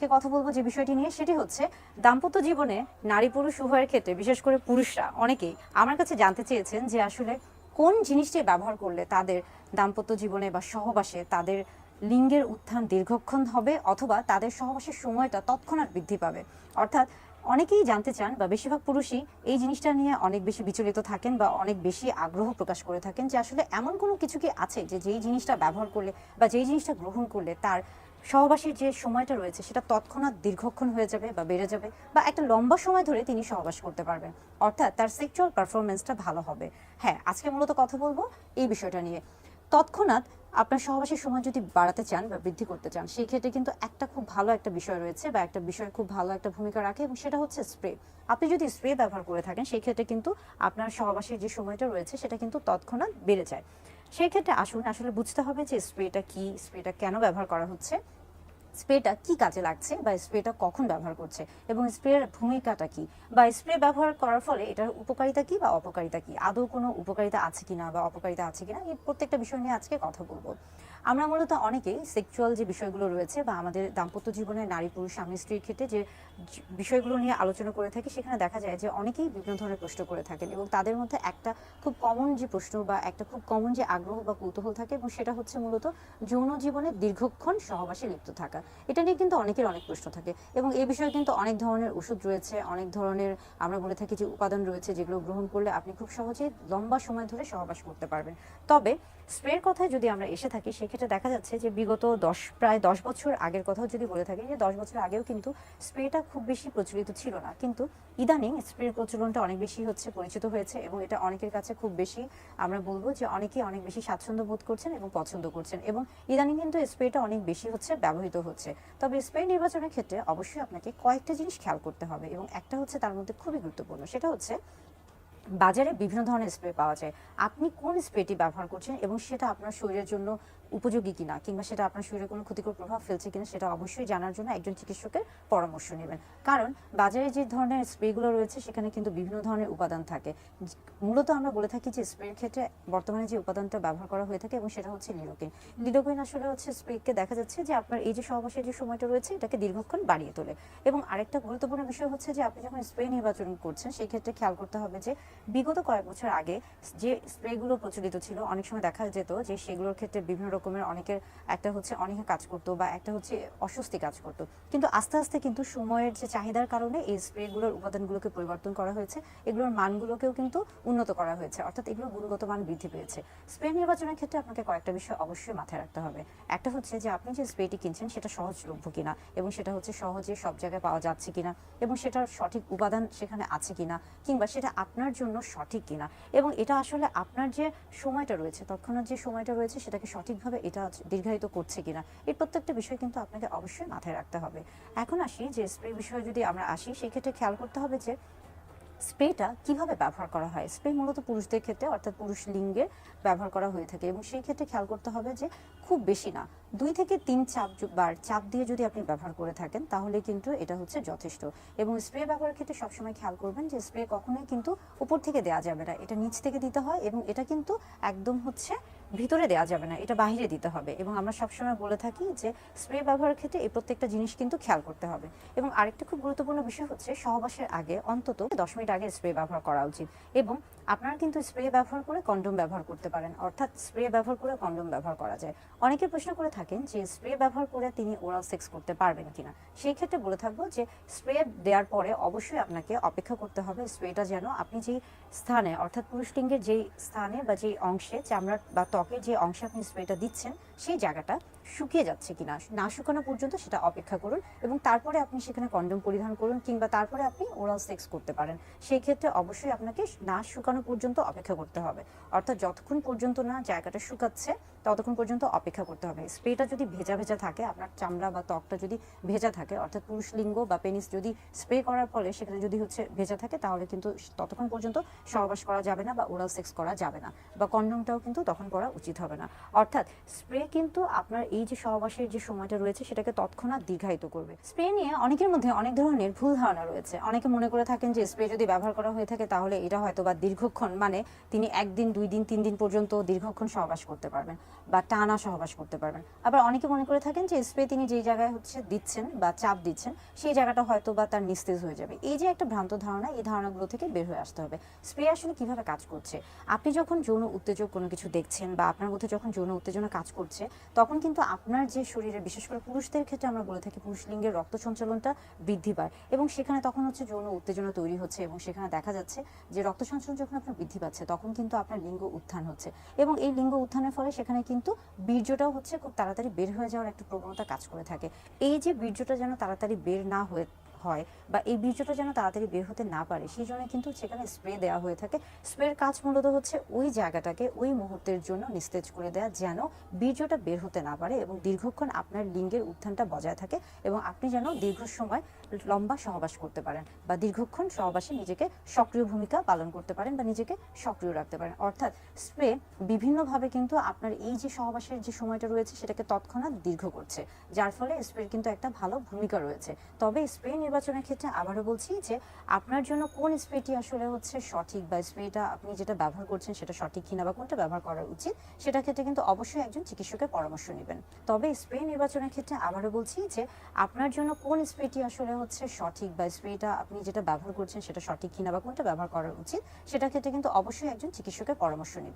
আজকে কথা বলবো যে বিষয়টি নিয়ে, সেটি হচ্ছে দাম্পত্য জীবনে নারী পুরুষ উভয়ের ক্ষেত্রে, বিশেষ করে পুরুষরা অনেকেই আমার কাছে জানতে চেয়েছেন যে আসলে কোন জিনিসটি ব্যবহার করলে তাদের দাম্পত্য জীবনে বা সহবাসে তাদের লিঙ্গের উত্থান দীর্ঘক্ষণ হবে অথবা তাদের সহবাসের সময়টা তৎক্ষণাৎ বৃদ্ধি পাবে। অর্থাৎ অনেকেই জানতে চান বা বেশিরভাগ পুরুষই এই জিনিসটা নিয়ে অনেক বেশি বিচলিত থাকেন বা অনেক বেশি আগ্রহ প্রকাশ করে থাকেন যে আসলে এমন কোনো কিছু কি আছে যে যেই জিনিসটা ব্যবহার করলে বা যেই জিনিসটা গ্রহণ করলে তার সহবাসের যে সময়টা রয়েছে সেটা তৎক্ষণাৎ দীর্ঘক্ষণ হয়ে যাবে বা বেড়ে যাবে বা একটা লম্বা সময় ধরে তিনি সহবাস করতে পারবেন, অর্থাৎ তার সেক্সুয়াল পারফরমেন্সটা ভালো হবে। হ্যাঁ, আজকে মূলত কথা বলবো এই বিষয়টা নিয়ে। তৎক্ষণাৎ আপনার সহবাসের সময় যদি বাড়াতে চান বা বৃদ্ধি করতে চান, সেই ক্ষেত্রে কিন্তু একটা খুব ভালো একটা বিষয় রয়েছে বা একটা বিষয় খুব ভালো একটা ভূমিকা রাখে, এবং সেটা হচ্ছে স্প্রে। আপনি যদি স্প্রে ব্যবহার করে থাকেন সেই ক্ষেত্রে কিন্তু আপনার সহবাসের যে সময়টা রয়েছে সেটা কিন্তু তৎক্ষণাৎ বেড়ে যায়। সেই ক্ষেত্রে আসুন আসলে বুঝতে হবে যে স্প্রেটা কি, স্প্রেটা কেন ব্যবহার করা হচ্ছে, স্প্রেটা কি কাজে লাগছে বা স্প্রেটা কখন ব্যবহার করছে, এবং স্প্রের ভূমিকাটা কি, বা স্প্রে ব্যবহার করার ফলে এটার উপকারিতা কি বা অপকারিতা কি, আদৌ কোনো উপকারিতা আছে কিনা বা অপকারিতা আছে কিনা, এই প্রত্যেকটা বিষয় নিয়ে আজকে কথা বলবো। আমরা মূলত অনেকেই সেক্সুয়াল যে বিষয়গুলো রয়েছে বা আমাদের দাম্পত্য জীবনে নারী পুরুষ স্বামী স্ত্রীর ক্ষেত্রে যে বিষয়গুলো নিয়ে আলোচনা করে থাকি, সেখানে দেখা যায় যে অনেকেই বিভিন্ন ধরনের প্রশ্ন করে থাকেন, এবং তাদের মধ্যে একটা খুব কমন যে প্রশ্ন বা একটা খুব কমন যে আগ্রহ বা কৌতূহল থাকে, এবং সেটা হচ্ছে মূলত যৌন জীবনে দীর্ঘক্ষণ সহবাসে লিপ্ত থাকা। এটা নিয়ে কিন্তু অনেকের অনেক প্রশ্ন থাকে, এবং এই বিষয়ে কিন্তু অনেক ধরনের ওষুধ রয়েছে, অনেক ধরনের আমরা বলে থাকি যে উপাদান রয়েছে, যেগুলো গ্রহণ করলে আপনি খুব সহজে লম্বা সময় ধরে সহবাস করতে পারবেন। তবে স্প্রের কথায় যদি আমরা এসে থাকি, সেক্ষেত্রে দেখা যাচ্ছে যে বিগত প্রায় 10 বছর আগের কথাও যদি বলে থাকি, যে 10 বছর আগেও কিন্তু স্প্রেটা খুব বেশি প্রচলিত ছিল না, কিন্তু ইদানিং স্প্রের প্রচলনটা অনেক বেশি হচ্ছে, পরিচিত হয়েছে, এবং এটা অনেকের কাছে খুব বেশি, আমরা বলবো যে অনেকেই অনেক বেশি স্বাচ্ছন্দ্য বোধ করছেন এবং পছন্দ করছেন, এবং ইদানিং কিন্তু স্প্রেটা অনেক বেশি হচ্ছে, ব্যবহৃত হচ্ছে। তবে স্প্রে নির্বাচনের ক্ষেত্রে অবশ্যই আপনাকে কয়েকটা জিনিস খেয়াল করতে হবে, এবং একটা হচ্ছে তার মধ্যে খুবই গুরুত্বপূর্ণ, সেটা হচ্ছে বাজারে বিভিন্ন ধরনের স্প্রে পাওয়া যায়। আপনি কোন স্প্রেটি ব্যবহার করছেন এবং সেটা আপনার শরীরের জন্য উপযোগী কিনা, কিংবা সেটা আপনার শরীরে কোনো ক্ষতিকর প্রভাব ফেলছে কিনা, সেটা অবশ্যই জানার জন্য একজন চিকিৎসকের পরামর্শ নেবেন। কারণ বাজারে যে ধরনের স্প্রেগুলো রয়েছে সেখানে কিন্তু বিভিন্ন ধরনের উপাদান থাকে। মূলত আমরা বলে থাকি যে স্প্রের ক্ষেত্রে বর্তমানে যে উপাদানটা ব্যবহার করা হয়ে থাকে, এবং সেটা হচ্ছে লিডোকেইন। লিডোকেইন আসলে হচ্ছে স্প্রেকে দেখা যাচ্ছে যে আপনার এই যে সহবাসের যে সময়টা রয়েছে এটাকে দীর্ঘক্ষণ বাড়িয়ে তোলে। এবং আরেকটা গুরুত্বপূর্ণ বিষয় হচ্ছে যে আপনি যখন স্প্রে নির্বাচন করছেন সেই ক্ষেত্রে খেয়াল করতে হবে যে বিগত কয়েক বছর আগে যে স্প্রেগুলো প্রচলিত ছিল, অনেক সময় দেখা যেত যে সেগুলোর ক্ষেত্রে বিভিন্ন রকমের অনেকের একটা হচ্ছে অনীহা কাজ করতো বা একটা হচ্ছে অস্বস্তি কাজ করতো, কিন্তু আস্তে আস্তে কিন্তু সময়ের যে চাহিদার কারণে এই স্প্রেগুলোর উপাদানগুলোকে পরিবর্তন করা হয়েছে, এগুলোর মানগুলোকেও কিন্তু উন্নত করা হয়েছে, অর্থাৎ এগুলোর গুণগত মান বৃদ্ধি পেয়েছে। স্প্রে নির্বাচনের ক্ষেত্রে আপনাকে কয়েকটা বিষয় অবশ্যই মাথায় রাখতে হবে। একটা হচ্ছে যে আপনি যে স্প্রেটি কিনছেন সেটা সহজলভ্য কিনা, এবং সেটা হচ্ছে সহজে সব জায়গায় পাওয়া যাচ্ছে কিনা, এবং সেটার সঠিক উপাদান সেখানে আছে কিনা, কিংবা সেটা আপনার জন্য সঠিক কিনা, এবং এটা আসলে আপনার যে সময়টা রয়েছে, তৎক্ষণাৎ যে সময়টা রয়েছে সেটাকে সঠিকভাবে এটা দীর্ঘায়িত করছে কিনা, এই প্রত্যেকটা বিষয় কিন্তু আপনাকে অবশ্যই মাথায় রাখতে হবে। এখন আসি যে স্প্রে বিষয়ে যদি আমরা আসি, সেই ক্ষেত্রে খেয়াল করতে হবে যে স্প্রেটা কিভাবে ব্যবহার করা হয়। স্প্রে মূলত পুরুষদের ক্ষেত্রে, অর্থাৎ পুরুষ লিঙ্গে ব্যবহার করা হয়ে থাকে, এবং সেই ক্ষেত্রে খেয়াল করতে হবে যে খুব বেশি না, 2 থেকে 3 বার চাপ দিয়ে যদি আপনি ব্যবহার করে থাকেন তাহলে কিন্তু এটা হচ্ছে যথেষ্ট। এবং স্প্রে ব্যবহারের ক্ষেত্রে সবসময় খেয়াল করবেন যে স্প্রে কখনোই কিন্তু উপর থেকে দেওয়া যাবে না, এটা নিচ থেকে দিতে হয়, এবং এটা কিন্তু একদম হচ্ছে ভিতরে দেওয়া যাবে না, এটা বাইরে দিতে হবে। এবং আমরা সবসময় বলে থাকি যে স্প্রে ব্যবহারের ক্ষেত্রে এই প্রত্যেকটা জিনিস কিন্তু খেয়াল করতে হবে। এবং আরেকটা খুব গুরুত্বপূর্ণ বিষয় হচ্ছে সহবাসের আগে অন্তত 10 মিনিট আগে স্প্রে ব্যবহার করা উচিত। এবং আপনারা কিন্তু স্প্রে ব্যবহার করে কন্ডোম ব্যবহার করতে পারেন, অর্থাৎ স্প্রে ব্যবহার করে কন্ডোম ব্যবহার করা যায়। অনেকে প্রশ্ন করে থাকেন যে স্প্রে ব্যবহার করে তিনি ওরাল সেক্স করতে পারবেন কিনা। সেই ক্ষেত্রে বলে থাকবো যে স্প্রে দেওয়ার পরে অবশ্যই আপনাকে অপেক্ষা করতে হবে স্প্রেটা যেন আপনি যেই স্থানে, অর্থাৎ পুরুষলিঙ্গের যেই স্থানে বা যেই অংশে, চামড়ার বা ত্বকের যে অংশে আপনি স্প্রেটা দিচ্ছেন সেই জায়গাটা শুকিয়ে যাচ্ছে কিনা, না শুকানো পর্যন্ত সেটা অপেক্ষা করুন, এবং তারপরে আপনি সেখানে কন্ডোম পরিধান করুন, কিংবা তারপরে আপনি ওরাল সেক্স করতে পারেন। সেই ক্ষেত্রে অবশ্যই আপনাকে না শুকানো পর্যন্ত অপেক্ষা করতে হবে, অর্থাৎ যতক্ষণ পর্যন্ত না জায়গাটা শুকাচ্ছে ততক্ষণ পর্যন্ত অপেক্ষা করতে হবে। স্প্রেটা যদি ভেজা ভেজা থাকে, আপনার চামড়া বা ত্বকটা যদি ভেজা থাকে, অর্থাৎ পুরুষ লিঙ্গ বা পেনিস যদি স্প্রে করার ফলে সেখানে যদি হচ্ছে ভেজা থাকে, তাহলে কিন্তু ততক্ষণ পর্যন্ত সহবাস করা যাবে না বা ওরাল সেক্স করা যাবে না, বা কন্ডোমটাও কিন্তু তখন করা উচিত হবে না। অর্থাৎ স্প্রে কিন্তু আপনার এই যে সহবাসের যে সময়টা রয়েছে সেটাকে তৎক্ষণাৎ দীর্ঘায়িত করবে। স্প্রে নিয়ে অনেকের মধ্যে অনেক ধরনের ভুল ধারণা রয়েছে। অনেকে মনে করে থাকেন যে স্প্রে যদি ব্যবহার করা হয়ে থাকে তাহলে এটা হয়তো বা দীর্ঘক্ষণ, মানে তিনি 1 দিন 2 দিন 3 দিন পর্যন্ত দীর্ঘক্ষণ সহবাস করতে পারবেন। বা টানা সহবাস করতে পারবেন। আবার অনেকে মনে করে থাকেন যে স্প্রে তিনি যেই জায়গায় হচ্ছে দিচ্ছেন বা চাপ দিচ্ছেন সেই জায়গাটা হয়তো বা তার নিস্তেজ হয়ে যাবে। এই যে একটা ভ্রান্ত ধারণা, এই ধারণাগুলো থেকে বের হয়ে আসতে হবে। স্প্রে আসলে কিভাবে কাজ করছে, আপনি যখন যৌন উত্তেজক কোনো কিছু দেখছেন বা আপনার মধ্যে যখন যৌন উত্তেজনা কাজ করছে, তখন কিন্তু আপনার যে শরীরে, বিশেষ করে পুরুষদের ক্ষেত্রে আমরা বলে থাকি পুরুষ লিঙ্গের রক্ত সঞ্চালনটা বৃদ্ধি পায় এবং সেখানে তখন হচ্ছে যৌন উত্তেজনা তৈরি হচ্ছে এবং সেখানে দেখা যাচ্ছে যে রক্ত সঞ্চালন যখন আপনার বৃদ্ধি পাচ্ছে তখন কিন্তু আপনার লিঙ্গ উত্থান হচ্ছে এবং এই লিঙ্গ উত্থানের ফলে সেখানে কিন্তু বীর্যটাও হচ্ছে খুব তাড়াতাড়ি বের হয়ে যাওয়ার একটা প্রবণতা কাজ করে থাকে। এই যে বীর্যটা যেন তাড়াতাড়ি বের না হয়ে হয় বা এই বীর্যটা যেন তাড়াতাড়ি বের হতে না পারে, সেই জন্য কিন্তু সেখানে স্প্রে দেওয়া হয়ে থাকে। স্প্রের কাজ মূলত হচ্ছে ওই জায়গাটাকে ওই মুহূর্তের জন্য নিস্তেজ করে দেওয়া, যেন বীর্যটা বের হতে না পারে এবং দীর্ঘক্ষণ আপনার লিঙ্গের উত্থানটা বজায় থাকে এবং আপনি যেন দীর্ঘ সময় লম্বা সহবাস করতে পারেন বা দীর্ঘক্ষণ সহবাসে নিজেকে সক্রিয় ভূমিকা পালন করতে পারেন বা নিজেকে সক্রিয় রাখতে পারেন। অর্থাৎ স্প্রে বিভিন্নভাবে কিন্তু আপনার এই যে সহবাসের যে সময়টা রয়েছে সেটাকে তৎক্ষণাৎ দীর্ঘ করছে, যার ফলে স্প্রের কিন্তু একটা ভালো ভূমিকা রয়েছে। তবে স্প্রে নির্বাচনের ক্ষেত্রে আবারও বলছি যে আপনার জন্য কোন স্প্রেটি আসলে হচ্ছে সঠিক বা স্প্রেটা আপনি যেটা ব্যবহার করছেন সেটা সঠিক কিনা বা কোনটা ব্যবহার করা উচিত, সেটা ক্ষেত্রে কিন্তু অবশ্যই একজন চিকিৎসকের পরামর্শ নেবেন। তবে স্প্রে নির্বাচনের ক্ষেত্রে আবারও বলছি যে আপনার জন্য কোন স্প্রেটি আসলে হচ্ছে সঠিক বা স্প্রেটা আপনি যেটা ব্যবহার করছেন সেটা সঠিক কিনা বা কোনটা ব্যবহার করা উচিত, সেটা ক্ষেত্রে কিন্তু অবশ্যই একজন চিকিৎসকের পরামর্শ নেবেন।